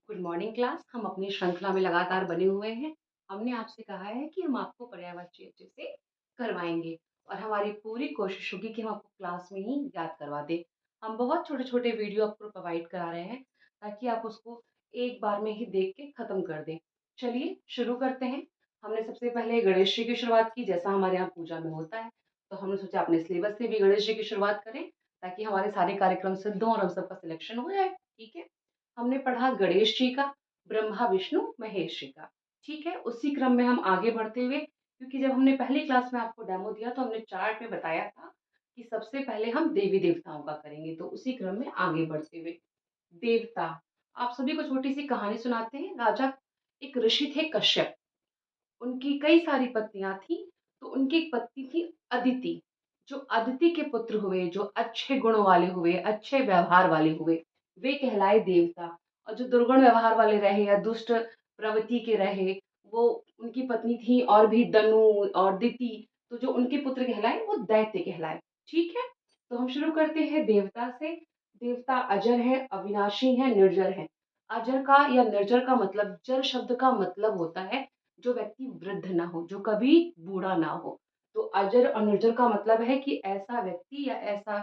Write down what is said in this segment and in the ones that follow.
Good morning class. हम अपनी श्रृंखला में लगातार बने हुए हैं। हमने आपसे कहा है कि हम आपको पर्यायवाची अच्छे से करवाएंगे और हमारी पूरी कोशिश होगी कि हम आपको क्लास में ही याद करवा दें। हम बहुत छोटे छोटे वीडियो आपको प्रोवाइड करा रहे हैं ताकि आप उसको एक बार में ही देख के ख़त्म कर दें। चलिए शुरू करते हैं। हमने सबसे पहले गणेश जी की शुरुआत की, जैसा हमारे यहाँ पूजा में होता है। तो हमने सोचा अपने सिलेबस से भी गणेश जी की शुरुआत करें ताकि हमारे सारे कार्यक्रम सिद्ध हों और हम सबका सिलेक्शन हो जाए। ठीक है। हमने पढ़ा गणेश जी का, ब्रह्मा विष्णु महेश जी का। ठीक है, उसी क्रम में हम आगे बढ़ते हुए, क्योंकि जब हमने पहली क्लास में आपको डेमो दिया तो हमने चार्ट में बताया था कि सबसे पहले हम देवी देवताओं का करेंगे, तो उसी क्रम में आगे बढ़ते हुए देवता, आप सभी को छोटी सी कहानी सुनाते हैं। राजा, एक ऋषि थे कश्यप, उनकी कई सारी पत्नियां थी। तो उनकी एक पत्नी थी अदिति। जो अदिति के पुत्र हुए, जो अच्छे गुणों वाले हुए, अच्छे व्यवहार वाले हुए, वे कहलाए देवता। और जो दुर्गुण व्यवहार वाले रहे या दुष्ट प्रवृत्ति के रहे, वो, उनकी पत्नी थी और भी दनु और दिति, तो जो उनके पुत्र कहलाए वो दैत्य कहलाए। ठीक है। तो हम शुरू करते हैं देवता से। देवता अजर है, अविनाशी है, निर्जर है। अजर का या निर्जर का मतलब, जर शब्द का मतलब होता है जो व्यक्ति वृद्ध ना हो, जो कभी बूढ़ा ना हो। तो अजर और निर्जर का मतलब है कि ऐसा व्यक्ति या ऐसा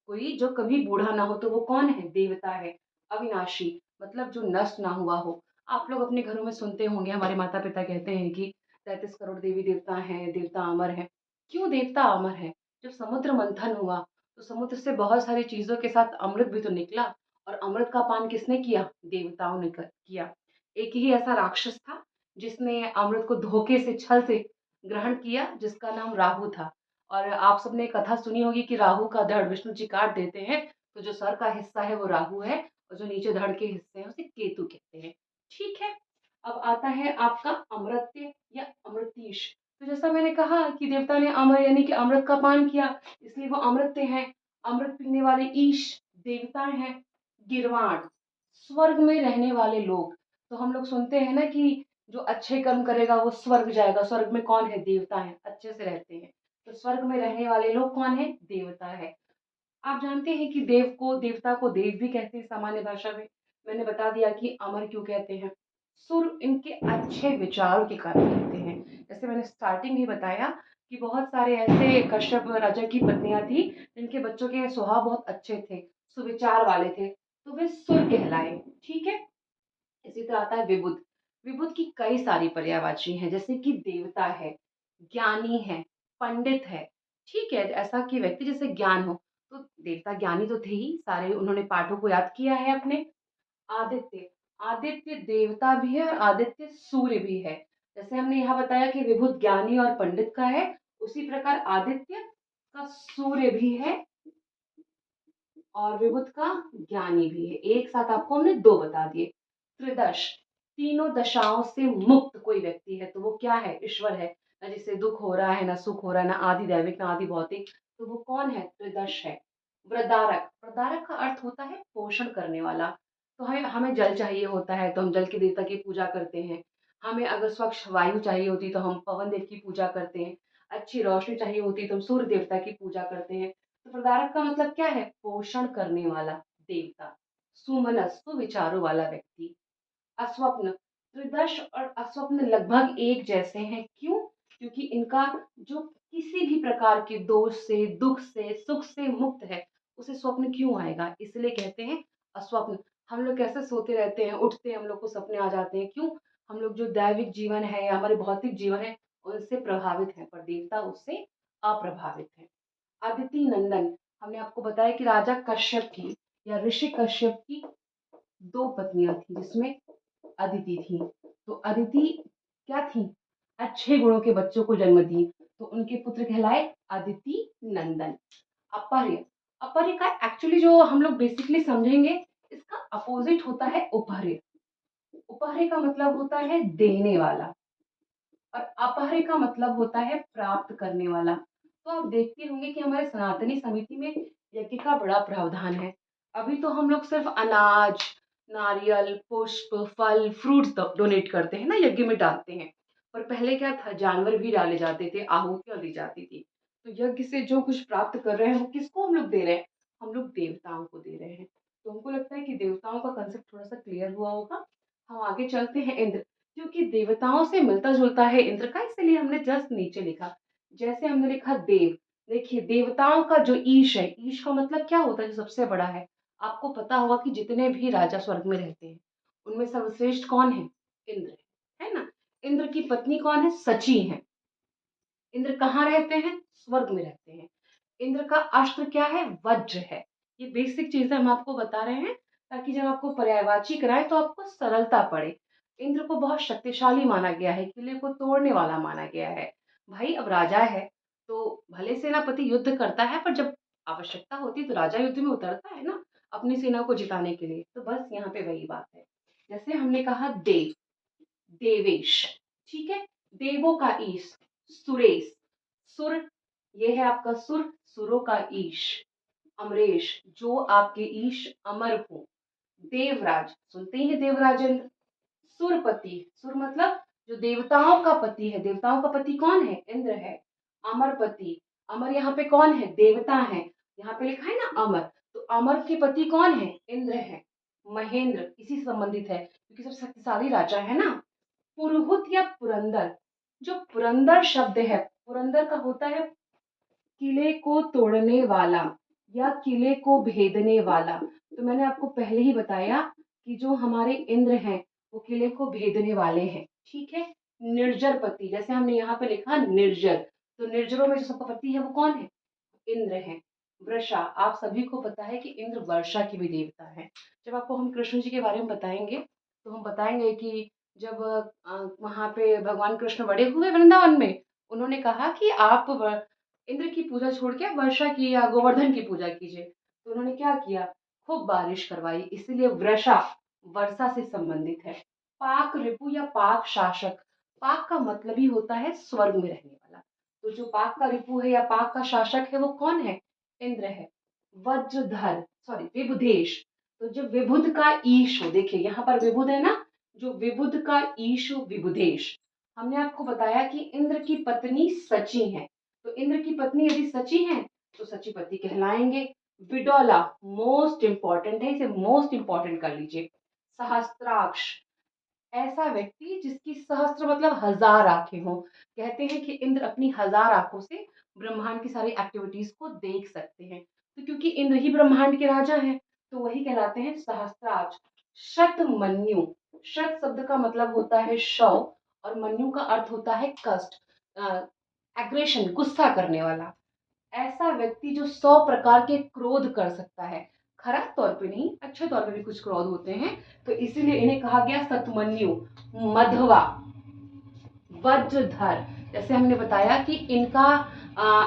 कोई जो कभी बूढ़ा ना हो, तो वो कौन है? देवता है। अविनाशी मतलब जो नष्ट ना हुआ हो। आप लोग अपने घरों में सुनते होंगे, हमारे माता पिता कहते हैं कि 33 करोड़ देवी देवता हैं, देवता अमर है। क्यों देवता अमर है? जब समुद्र मंथन हुआ तो समुद्र से बहुत सारी चीजों के साथ अमृत भी तो निकला, और अमृत का पान किसने किया? देवताओं ने किया। एक ही ऐसा राक्षस था जिसने अमृत को धोखे से, छल से ग्रहण किया, जिसका नाम राहु था। और आप सबने कथा सुनी होगी कि राहु का धड़ विष्णु जी काट देते हैं, तो जो सर का हिस्सा है वो राहु है, और जो नीचे धड़ के हिस्से हैं उसे केतु कहते हैं। ठीक है। अब आता है आपका अमृत्य या अमृतीश। तो जैसा मैंने कहा कि देवता ने अमर यानी कि अमृत का पान किया, इसलिए वो अमृत्य हैं। अमृत पीने वाले ईश देवता हैं। गिरवाण, स्वर्ग में रहने वाले लोग। तो हम लोग सुनते हैं ना कि जो अच्छे कर्म करेगा वो स्वर्ग जाएगा। स्वर्ग में कौन है? देवता है, अच्छे से रहते हैं। तो स्वर्ग में रहने वाले लोग कौन है? देवता है। आप जानते हैं कि देवता को देव भी कहते हैं सामान्य भाषा में। मैंने बता दिया कि अमर क्यों कहते हैं। सुर इनके अच्छे विचारों के कारण कहते हैं। जैसे मैंने स्टार्टिंग ही बताया कि बहुत सारे ऐसे कश्यप राजा की पत्नियां थी जिनके बच्चों के स्वभाव बहुत अच्छे थे, सुविचार वाले थे, तो वे सुर कहलाए। ठीक है। इसी तरह आता है विबुध। विबुध की कई सारी पर्यायवाची हैं, जैसे कि देवता है, ज्ञानी है, पंडित है। ठीक है, ऐसा कि व्यक्ति जैसे ज्ञान हो। तो देवता ज्ञानी तो थे ही सारे, उन्होंने पाठों को याद किया है अपने। आदित्य, आदित्य देवता भी है और आदित्य सूर्य भी है। जैसे हमने यहाँ बताया कि विभुत ज्ञानी और पंडित का है, उसी प्रकार आदित्य का सूर्य भी है और विभुत का ज्ञानी भी है। एक साथ आपको हमने दो बता दिए। त्रिदश, तीनों दशाओं से मुक्त कोई व्यक्ति है तो वो क्या है? ईश्वर है। ना जिसे दुख हो रहा है, ना सुख हो रहा है, ना आदि दैविक ना आदि भौतिक, तो वो कौन है? त्रिदश है। वृदारक, वृदारक का अर्थ होता है पोषण करने वाला। तो हमें हमें जल चाहिए होता है तो हम जल के देवता की पूजा करते हैं। हमें अगर स्वच्छ वायु चाहिए होती तो हम पवन देव की पूजा करते हैं। अच्छी रोशनी चाहिए होती तो हम सूर्य देवता की पूजा करते हैं। तो प्रदारक का मतलब क्या है? पोषण करने वाला देवता। सुमनस, सुविचारों वाला व्यक्ति। अस्वप्न, त्रिदश और अस्वप्न लगभग एक जैसे हैं। क्यों? क्योंकि इनका जो किसी भी प्रकार के दोष से, दुख से, सुख से मुक्त है, उसे स्वप्न क्यों आएगा? इसलिए कहते हैं अस्वप्न। हम लोग कैसे सोते रहते हैं, उठते हैं, हम लोग को सपने आ जाते हैं। क्यों? हम लोग जो दैविक जीवन है या हमारे भौतिक जीवन है उनसे प्रभावित है, पर देवता उससे अप्रभावित है। अदिति नंदन, हमने आपको बताया कि राजा कश्यप की या ऋषि कश्यप की दो पत्नियां थी, जिसमें अदिति थी। तो अदिति क्या थी? अच्छे गुणों के बच्चों को जन्म दी, तो उनके पुत्र कहलाए अदिति नंदन। अपर्य, अपर्य का एक्चुअली जो हम लोग बेसिकली समझेंगे, इसका अपोजिट होता है उपहर्य। उपहर्य का मतलब होता है देने वाला, और अपहर्य का मतलब होता है प्राप्त करने वाला। तो आप देखते होंगे कि हमारे सनातनी समिति में यज्ञ का बड़ा प्रावधान है। अभी तो हम लोग सिर्फ अनाज, नारियल, पुष्प, फल, फ्रूट्स डोनेट करते हैं ना, यज्ञ में डालते हैं। पर पहले क्या था? जानवर भी डाले जाते थे, आहुतियां दी जाती थी। तो यज्ञ से जो कुछ प्राप्त कर रहे हैं वो किसको हम लोग दे रहे हैं? हम लोग देवताओं को दे रहे हैं। तो हमको लगता है कि देवताओं का कंसेप्ट थोड़ा सा क्लियर हुआ होगा। हम आगे चलते हैं इंद्र, क्योंकि देवताओं से मिलता-जुलता है इंद्र का, इसलिए हमने जस्ट नीचे लिखा। जैसे हमने लिखा देव, देखिए देवताओं का जो ईश है, ईश का मतलब क्या होता है? जो सबसे बड़ा है। आपको पता होगा कि जितने भी राजा स्वर्ग में रहते हैं, उनमें सर्वश्रेष्ठ कौन है? इंद्र है ना? इंद्र की पत्नी कौन है? सची है। इंद्र कहाँ रहते हैं? स्वर्ग में रहते हैं। इंद्र का अस्त्र क्या है? वज्र है। ये बेसिक चीजें हम आपको बता रहे हैं ताकि जब आपको पर्यायवाची कराएं तो आपको सरलता पड़े। इंद्र को बहुत शक्तिशाली माना गया है, किले को तोड़ने वाला माना गया है। भाई अब राजा है तो भले सेनापति युद्ध करता है, पर जब आवश्यकता होती है तो राजा युद्ध में उतरता है ना, अपनी सेना को जिताने के लिए। तो बस यहाँ पे वही बात है। जैसे हमने कहा देव, देवेश, ठीक है। देवों का ईश, सुरेश, सुर, ये है आपका सुर, सुरों का ईश। अमरेश, जो आपके ईश अमर हो। देवराज, सुनते ही हैं देवराजेंद्र। सुरपति, सुर मतलब जो देवताओं का पति है। देवताओं का पति कौन है? इंद्र है। अमरपति, अमर यहाँ पे कौन है? देवता है। यहाँ पे लिखा है ना अमर, तो अमर के पति कौन है? इंद्र है। महेंद्र इसी से संबंधित है क्योंकि सबसे शक्तिशाली राजा है ना। पुरुहूत या पुरंदर, जो पुरंदर शब्द है, पुरंदर का होता है किले को तोड़ने वाला या किले को भेदने वाला। तो मैंने आपको पहले ही बताया कि जो हमारे इंद्र हैं वो किले को भेदने वाले हैं, ठीक है। निर्जर पति, जैसे हमने यहाँ पे लिखा निर्जर, तो निर्जरों में जो सबका पति है वो कौन है? इंद्र है। वृषा, आप सभी को पता है कि इंद्र वर्षा के भी देवता है। जब आपको हम कृष्ण जी के बारे में बताएंगे तो हम बताएंगे कि जब वहां पे भगवान कृष्ण बड़े हुए वृंदावन में, उन्होंने कहा कि आप इंद्र की पूजा छोड़ के वर्षा की या गोवर्धन की पूजा कीजिए। तो उन्होंने क्या किया? खूब बारिश करवाई, इसीलिए वृषा वर्षा से संबंधित है। पाक रिपु या पाक शासक, पाक का मतलब ही होता है स्वर्ग में रहने वाला। तो जो पाक का रिपु है या पाक का शासक है वो कौन है? इंद्र है। वज्रधर, सॉरी विबुधेश, तो जो विबुध का ईश हो, देखिए यहाँ पर विबुध है ना, जो विबुध का ईश हो विबुधेश। हमने आपको बताया कि इंद्र की पत्नी सची है, तो इंद्र की पत्नी यदि सची है तो सचीपति कहलाएंगे। विडोला मोस्ट इंपॉर्टेंट है, इसे मोस्ट इंपॉर्टेंट कर लीजिए। सहस्त्राक्ष, ऐसा व्यक्ति जिसकी सहस्त्र मतलब हजार आंखें हो। कहते हैं कि इंद्र अपनी हजार आंखों से ब्रह्मांड की सारी एक्टिविटीज को देख सकते हैं। तो क्योंकि इंद्र ही ब्रह्मांड के राजा हैं तो वही कहलाते हैं सहस्त्राक्ष। शतमन्यु, शत शब्द का मतलब होता है 100 और मन्यु का अर्थ होता है कष्ट, एग्रेशन, गुस्सा करने वाला। ऐसा व्यक्ति जो 100 प्रकार के क्रोध कर सकता है, खराब तौर पे नहीं, अच्छे तौर पे भी कुछ क्रोध होते हैं, तो इसीलिए इन्हें कहा गया सतमन्यु। मधवा, वज्रधर, जैसे हमने बताया कि इनका आ,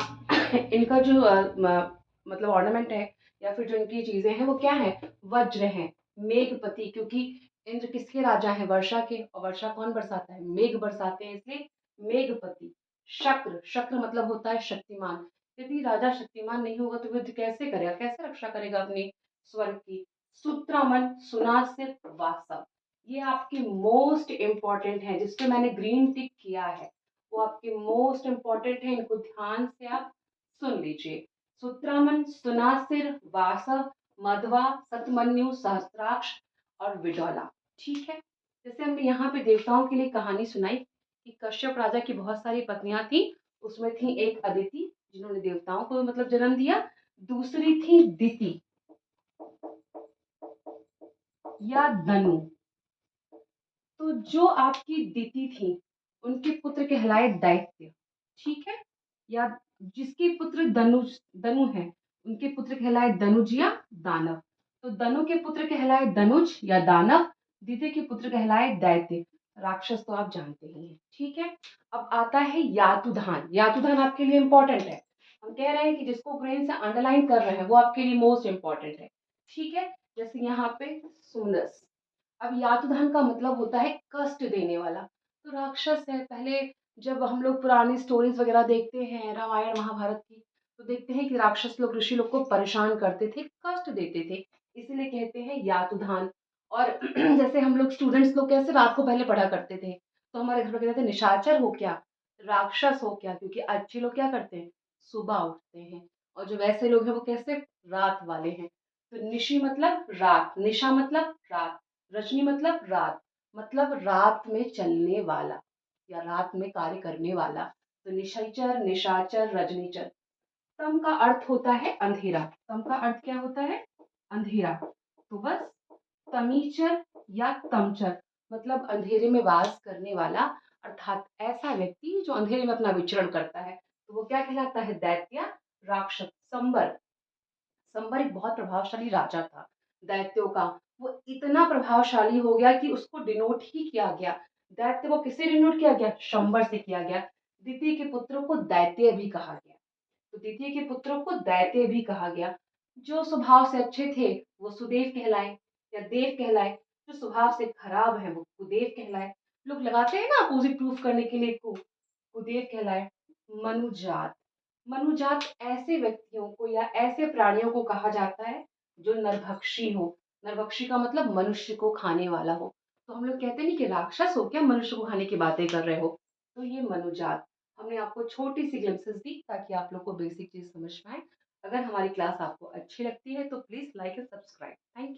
इनका जो मतलब ऑर्नामेंट है या फिर जो इनकी चीजें हैं वो क्या है? वज्र है। मेघपति, क्योंकि इंद्र किसके राजा हैं? वर्षा के, और वर्षा कौन बरसाता है? मेघ बरसाते हैं, इसलिए मेघपति। शक्र, शक्र मतलब होता है शक्तिमान। यदि राजा शक्तिमान नहीं होगा तो युद्ध कैसे करेगा, कैसे रक्षा करेगा अपने स्वर्ग की? सूत्रमन, सुनासिर, वासव, ये आपके मोस्ट इम्पॉर्टेंट है, जिसपे मैंने ग्रीन टिक किया है वो आपके मोस्ट इम्पॉर्टेंट है, इनको ध्यान से आप सुन लीजिए। सुत्रामन, सुनासिर, वासव, मधवा, सतमन्यु, सहस्त्राक्ष और विडोला, ठीक है। जैसे हमने यहाँ पे देवताओं के लिए कहानी सुनाई कि कश्यप राजा की बहुत सारी पत्नियां थी, उसमें थी एक अदिति जिन्होंने देवताओं को मतलब जन्म दिया, दूसरी थी दिति या दनु। तो जो आपकी दिति थी उनके पुत्र कहलाए दैत्य, ठीक है। या जिसके पुत्र धनुष धनु है उनके पुत्र कहलाए धनुज या दानव। तो धनु के पुत्र कहलाए धनुज या दानव, दिति के पुत्र कहलाए दैत्य। राक्षस तो आप जानते ही हैं, ठीक है। अब आता है यातुधान, यातुधान आपके लिए इंपॉर्टेंट है। हम कह रहे हैं कि जिसको ब्रेन से अंडरलाइन कर रहे हैं वो आपके लिए मोस्ट इंपॉर्टेंट है, ठीक है। जैसे यहाँ पे सुंदस, अब यातुधान का मतलब होता है कष्ट देने वाला। तो राक्षस है, पहले जब हम लोग पुरानी स्टोरीज वगैरह देखते हैं रामायण महाभारत की, तो देखते हैं कि राक्षस लोग ऋषि लोग को परेशान करते थे, कष्ट देते थे, इसीलिए कहते हैं यातुधान। और जैसे हम लोग स्टूडेंट्स लोग कैसे रात को पहले पढ़ा करते थे, तो हमारे घर में कहते थे निशाचर हो क्या, राक्षस हो क्या, क्योंकि अच्छे लोग क्या करते हैं? सुबह उठते हैं, और जो वैसे लोग हैं वो कैसे? रात वाले हैं। तो निशी मतलब रात, निशा मतलब रात, रजनी मतलब रात, मतलब रात में चलने वाला या रात में कार्य करने वाला। तो निशाचर, निशाचर, रजनीचर। तम का अर्थ होता है अंधेरा। तम का अर्थ क्या होता है? अंधेरा। तो बस तमीचर या तमचर मतलब अंधेरे में वास करने वाला, अर्थात ऐसा व्यक्ति जो अंधेरे में अपना विचरण करता है। तो वो क्या कहलाता है? दैत्य, राक्षस। संबर, संबर एक बहुत प्रभावशाली राजा था दैत्यों का। वो इतना प्रभावशाली हो गया कि उसको डिनोट ही किया गया। दैत्य को किससे डिनोट किया गया? शंबर से किया गया। द्वितीय के पुत्रों को दैत्य भी कहा गया। तो द्वितीय के पुत्रों को दैत्य भी कहा गया। जो स्वभाव से अच्छे थे वो सुदेव कहलाए या देव कहलाए। जो स्वभाव से खराब है वो कुदेव कहलाए। लोग लगाते हैं ना अपोजिट प्रूफ करने के लिए कुदेव कहलाए। मनुजात, मनुजात ऐसे व्यक्तियों को या ऐसे प्राणियों को कहा जाता है जो नरभक्षी हो। नरभक्षी का मतलब मनुष्य को खाने वाला हो। तो हम लोग कहते नहीं कि राक्षस हो क्या, मनुष्य को खाने की बातें कर रहे हो। तो ये मनुजात। हमने आपको छोटी सी ग्लिम्पसेस दी ताकि आप लोग को बेसिक चीज समझ पाए। अगर हमारी क्लास आपको अच्छी लगती है तो please like and subscribe. Thank you.